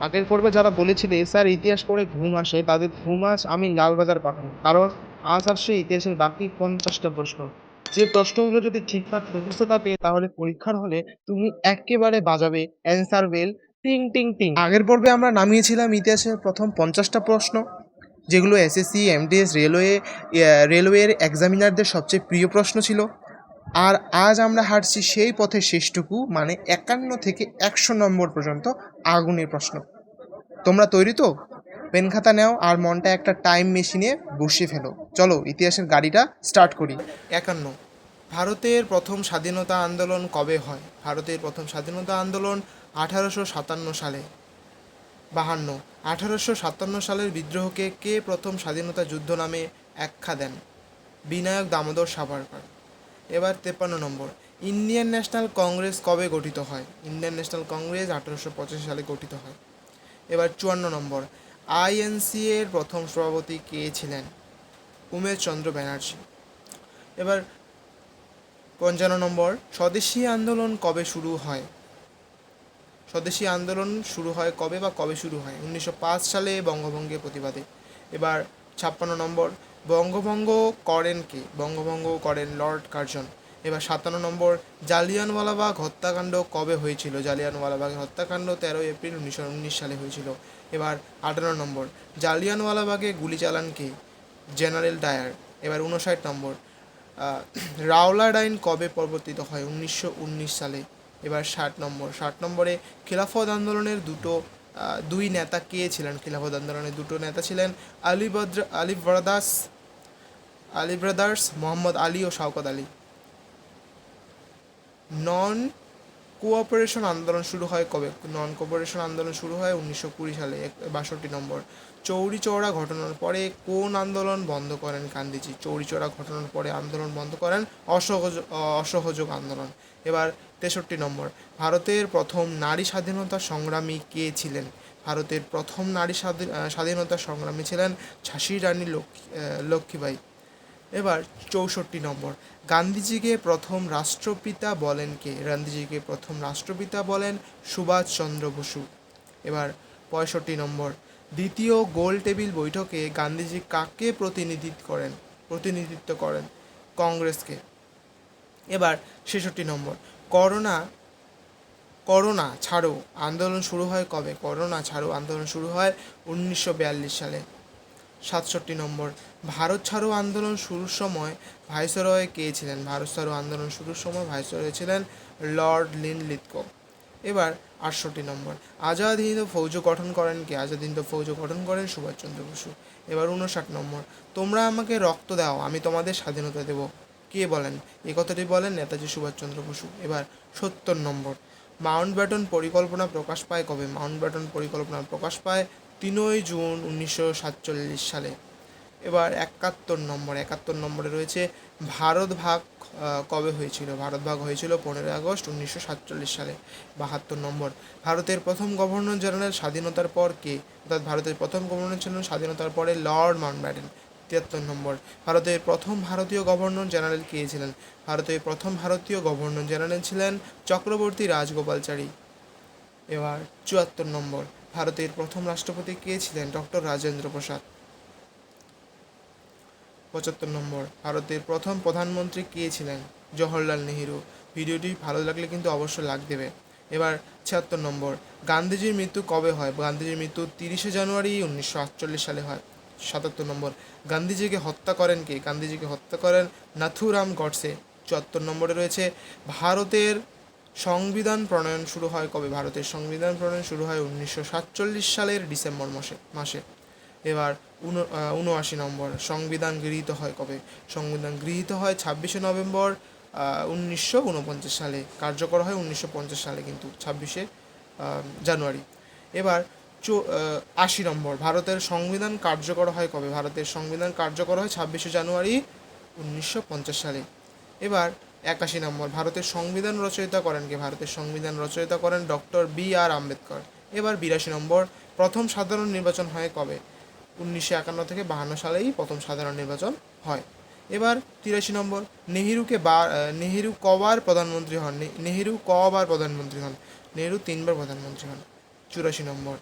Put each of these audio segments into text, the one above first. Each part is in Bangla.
আগের পর্বে যারা বলেছিলে স্যার ইতিহাস পড়ে ঘুম আসে, তাদের ঘুম আজ আমি লালবাজার পাঠাবো, কারণ আজ আসছে ইতিহাসের বাকি 50টা প্রশ্ন। যে প্রশ্নগুলো যদি ঠিকঠাক মুখস্থ পেয়ে, তাহলে পরীক্ষার হলে তুমি একেবারে বাজাবে অ্যান্সার বেল, টিং টিং টিং। আগের পর্বে আমরা নামিয়েছিলাম ইতিহাসের প্রথম 50টা প্রশ্ন, যেগুলো এসএসসি, এমটিএস, রেলওয়ের এক্সামিনারদের সবচেয়ে প্রিয় প্রশ্ন ছিল। আর আজ আমরা হাঁটছি সেই পথের শেষটুকু, মানে 51 থেকে 100 নম্বর পর্যন্ত আগুনের প্রশ্ন। তোমরা তৈরি তো? পেন খাতা নাও আর মনটা একটা টাইম মেশিনে বসিয়ে ফেলো। চলো ইতিহাসের গাড়িটা স্টার্ট করি। 51, ভারতের প্রথম স্বাধীনতা আন্দোলন কবে হয়? ভারতের প্রথম স্বাধীনতা আন্দোলন 1857 সালে। 52, 1857 সালের বিদ্রোহকে কে প্রথম স্বাধীনতা যুদ্ধ নামে আখ্যা দেন? বিনায়ক দামোদর সাভারকর। এবার 53 নম্বর, ইন্ডিয়ান ন্যাশনাল কংগ্রেস কবে গঠিত হয়? ইন্ডিয়ান ন্যাশনাল কংগ্রেস 1885 সালে গঠিত হয়। এবার 54 নম্বর, আইএনসি এর প্রথম সভাপতি কে ছিলেন? উমেশ চন্দ্র ব্যানার্জি। এবার 55 নম্বর, স্বদেশী আন্দোলন কবে শুরু হয়? স্বদেশী আন্দোলন শুরু হয় কবে বা কবে শুরু হয়? 1905 সালে বঙ্গভঙ্গের প্রতিবাদে। এবার 56 নম্বর, বঙ্গভঙ্গ করেন কে? বঙ্গভঙ্গ করেন লর্ড কার্জন। এবার 57 নম্বর, জালিয়ানওয়ালাবাগ হত্যাকাণ্ড কবে হয়েছিল? জালিয়ানওয়ালাবাগ হত্যাকাণ্ড 13 এপ্রিল 1919 সালে হয়েছিল। এবার 58 নম্বর, জালিয়ানওয়ালাবাগে গুলি চালান কে? General Dier. এবার 59 নম্বর, রাওলাট আইন কবে প্রবর্তিত হয়? 1919 সালে। এবার 60 নম্বরে, খিলাফত আন্দোলনের দুই নেতা কে ছিলেন? খিলাফত আন্দোলনের দুটো নেতা ছিলেন আলী ব্রাদার্স, মোহাম্মদ আলী ও শওকত আলী। নন কোঅপারেশন আন্দোলন শুরু হয় কবে? নন কোঅপারেশন আন্দোলন শুরু হয় 1920 সালে। 62 নম্বর, চৌরি চৌরা ঘটনার পরে কোন আন্দোলন বন্ধ করেন গান্ধীজি? চৌরি চৌরা ঘটনার পরে আন্দোলন বন্ধ করেন অসহযোগ আন্দোলন। এবার 63 নম্বর, ভারতের প্রথম নারী স্বাধীনতা সংগ্রামী কে ছিলেন? ভারতের প্রথম নারী স্বাধীনতা সংগ্রামী ছিলেন ঝাঁসির রানী লক্ষ্মীবাঈ। এবার 64 নম্বর, গান্ধীজিকে প্রথম রাষ্ট্রপিতা বলেন কে? গান্ধীজিকে প্রথম রাষ্ট্রপিতা বলেন সুভাষচন্দ্র বসু। এবার 65 নম্বর, দ্বিতীয় গোল টেবিল বৈঠকে গান্ধীজি কাকে প্রতিনিধিত্ব করেন? কংগ্রেসকে। এবার 66 নম্বর, করোনা করোনা ছাড়ো আন্দোলন শুরু হয় কবে? করোনা ছাড়ো আন্দোলন শুরু হয় 1942 সালে। 67 নম্বর, ভারত ছাড়ো আন্দোলন শুরুর সময় ভাইসরয় কে ছিলেন? ভারত ছাড়ো আন্দোলন শুরুর সময় ভাইসরয় ছিলেন লর্ড লিনলিথগো। এবার 68 নম্বর, আজাদ হিন্দ ফৌজ গঠন করেন কে? আজাদ হিন্দ ফৌজ গঠন করেন সুভাষচন্দ্র বসু। এবার 59 নম্বর, তোমরা আমাকে রক্ত দাও, আমি তোমাদের স্বাধীনতা দেব, কে বলেন? এই কথাটি বলেন নেতাজি সুভাষচন্দ্র বসু। এবার 70 নম্বর, মাউন্টব্যাটেন পরিকল্পনা প্রকাশ পায় কবে? মাউন্টব্যাটেন পরিকল্পনা প্রকাশ পায় 3 জুন 1947 সালে। এবার 71 নম্বরে রয়েছে, ভারত ভাগ কবে হয়েছিল? ভারত ভাগ হয়েছিল 15 আগস্ট 1947 সালে। 72 নম্বর, ভারতের প্রথম গভর্নর জেনারেল স্বাধীনতার পর কে? অর্থাৎ ভারতের প্রথম গভর্নর ছিলেন স্বাধীনতার পরে লর্ড মাউন্টব্যাটেন। 73 নম্বর, ভারতের প্রথম ভারতীয় গভর্নর জেনারেল কে ছিলেন? ভারতের প্রথম ভারতীয় গভর্নর জেনারেল ছিলেন চক্রবর্তী রাজগোপালচারী। এবার 74 নম্বর, ভারতের প্রথম রাষ্ট্রপতি কে ছিলেন? ডক্টর রাজেন্দ্র প্রসাদ। 75 নম্বর, ভারতের প্রথম প্রধানমন্ত্রী কে ছিলেন? জওহরলাল নেহেরু। ভিডিওটি ভালো লাগলে কিন্তু অবশ্যই লাইক দেবে। এবার 76 নম্বর, গান্ধীজির মৃত্যু কবে হয়? গান্ধীজির মৃত্যু 30 জানুয়ারি 1948 সালে হয়। 77 নম্বর, গান্ধীজিকে হত্যা করেন কে? গান্ধীজিকে হত্যা করেন নাথুরাম গডসে। 74 নম্বরে রয়েছে, ভারতের সংবিধান প্রণয়ন শুরু হয় কবে? ভারতের সংবিধান প্রণয়ন শুরু হয় 1947 সালের ডিসেম্বর মাসে। এবার 79 নম্বর, সংবিধান গৃহীত হয় কবে? সংবিধান গৃহীত হয় 26 নভেম্বর 1949 সালে। কার্যকর হয় 1950 সালে, কিন্তু 26 জানুয়ারি। এবার 80 নম্বর, ভারতের সংবিধান কার্যকর হয় কবে? ভারতের সংবিধান কার্যকর হয় 26 জানুয়ারি 1950 সালে। এবার 81 নম্বর, ভারতের সংবিধান রচয়িতা করেন কে? ভারতের সংবিধান রচয়িতা করেন ডক্টর বি.আর. আম্বেদকর। এবার 82 নম্বর, প্রথম সাধারণ নির্বাচন হয় কবে? 1951 থেকে 52 সালেই প্রথম সাধারণ নির্বাচন হয়। এবার 83 নম্বর, নেহেরু কবার প্রধানমন্ত্রী হন? নেহেরু 3বার প্রধানমন্ত্রী হন। 84 নম্বর।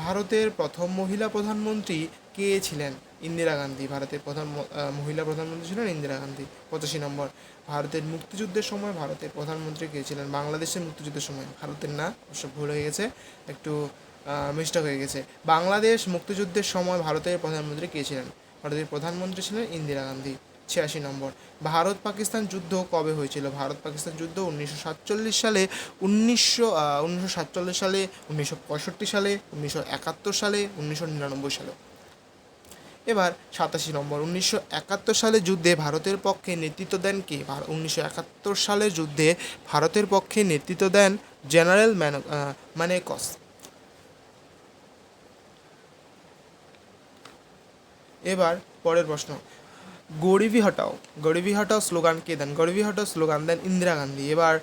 ভারতের প্রথম মহিলা প্রধানমন্ত্রী কে ছিলেন? ইন্দিরা গান্ধী। ভারতের প্রথম মহিলা প্রধানমন্ত্রী ছিলেন ইন্দিরা গান্ধী। 85 নম্বর। ভারতের মুক্তিযুদ্ধের সময় ভারতের প্রধানমন্ত্রী কে ছিলেন? বাংলাদেশের মুক্তিযুদ্ধের সময়, ভারতের না, অবশ্য ভুল হয়ে গেছে, একটু মিস্টেক হয়ে গেছে। বাংলাদেশ মুক্তিযুদ্ধের সময় ভারতের প্রধানমন্ত্রী কে ছিলেন? ভারতের প্রধানমন্ত্রী ছিলেন ইন্দিরা গান্ধী। 86 নম্বর। ভারত পাকিস্তান যুদ্ধ কবে হয়েছিল? ভারত পাকিস্তান যুদ্ধ 1947 সালে, 1947 সালে, 1965 সালে, 1971 সালে, 1999 সালে। এবার 87 নম্বর। 1971 সালে যুদ্ধে ভারতের পক্ষে নেতৃত্ব দেন কে? 1971 সালের যুদ্ধে ভারতের পক্ষে নেতৃত্ব দেন জেনারেল ম্যানেকস। এবার পরের প্রশ্ন, গরিবি হটাও স্লোগান কে দেন? গরিবি হটাও স্লোগান দেন ইন্দিরা গান্ধী। এবার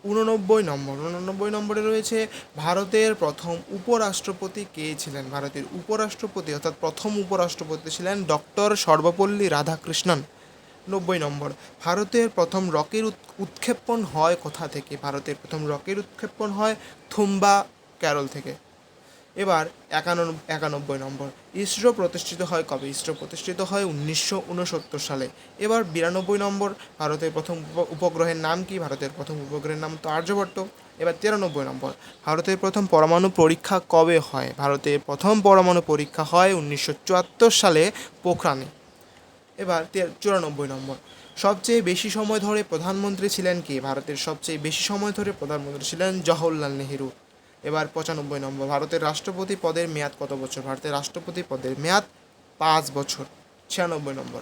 89 নম্বরে রয়েছে ভারতের প্রথম উপরাষ্ট্রপতি কে ছিলেন? ভারতের উপরাষ্ট্রপতি অর্থাৎ প্রথম উপরাষ্ট্রপতি ছিলেন ডক্টর সর্বপল্লী রাধাকৃষ্ণন। 90 নম্বর। ভারতের প্রথম রকেট উৎক্ষেপণ হয় কোথা থেকে? ভারতের প্রথম রকেট উৎক্ষেপণ হয় থুম্বা ক্যারল থেকে। এবার 91 নম্বর। ইসরো প্রতিষ্ঠিত হয় কবে? ইসরো প্রতিষ্ঠিত হয় 1969 সালে। এবার 92 নম্বর। ভারতের প্রথম উপগ্রহের নাম কি? ভারতের প্রথম উপগ্রহের নাম তো আর্যভট্ট। এবার 93 নম্বর। ভারতের প্রথম পরমাণু পরীক্ষা কবে হয়? ভারতের প্রথম পরমাণু পরীক্ষা হয় 1974 সালে পোখরানে। এবার 94 নম্বর। সবচেয়ে বেশি সময় ধরে প্রধানমন্ত্রী ছিলেন কে? ভারতের সবচেয়ে বেশি সময় ধরে প্রধানমন্ত্রী ছিলেন জওহরলাল নেহেরু। এবার 95 নম্বর। ভারতের রাষ্ট্রপতি পদের মেয়াদ কত বছর? ভারতের রাষ্ট্রপতি পদের মেয়াদ 5 বছর। 96 নম্বর।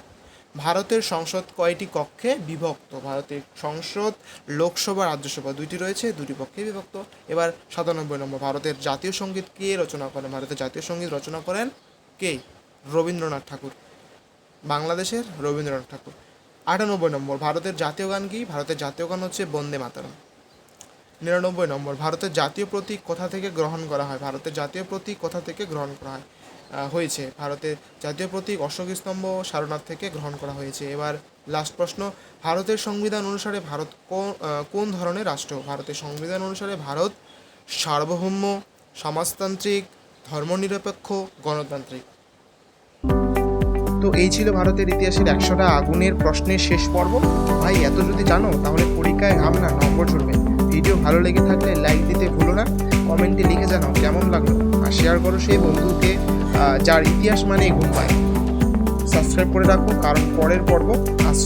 ভারতের সংসদ কয়টি কক্ষে বিভক্ত? ভারতের সংসদ লোকসভা রাজ্যসভা দুইটি রয়েছে, দুটি পক্ষে বিভক্ত। এবার 97 নম্বর। ভারতের জাতীয় সঙ্গীত কে রচনা করেন? ভারতের জাতীয় সঙ্গীত রচনা করেন কে? রবীন্দ্রনাথ ঠাকুর। বাংলাদেশের রবীন্দ্রনাথ ঠাকুর। 98 নম্বর। ভারতের জাতীয় গান কি? ভারতের জাতীয় গান হচ্ছে বন্দে মাতরম। 99 নম্বর। ভারতের জাতীয় প্রতীক কোথা থেকে গ্রহণ করা হয়? ভারতের জাতীয় প্রতীক কোথা থেকে গ্রহণ করা হয়েছে? ভারতের জাতীয় প্রতীক অশোক স্তম্ভ সারনাথ থেকে গ্রহণ করা হয়েছে। এবার লাস্ট প্রশ্ন, ভারতের সংবিধান অনুসারে ভারত কোন ধরনের রাষ্ট্র? ভারতের সংবিধান অনুসারে ভারত সার্বভৌম, সমাজতান্ত্রিক, ধর্মনিরপেক্ষ, গণতান্ত্রিক। তো এই ছিল ভারতের ইতিহাসের 100টা আগুনের প্রশ্নের শেষ পর্ব। ভাই এত যদি জানো তাহলে পরীক্ষায় না নম্বর চলবে। ভিডিও ভালো লেগে থাকলে লাইক দিতে ভুলো না, কমেন্টে লিখে জানাও কেমন লাগলো, আর শেয়ার করো সেই বন্ধুকে যার ইতিহাস মানে ঘুম পায়। সাবস্ক্রাইব করে রাখো, কারণ পরের পর্ব আসছে।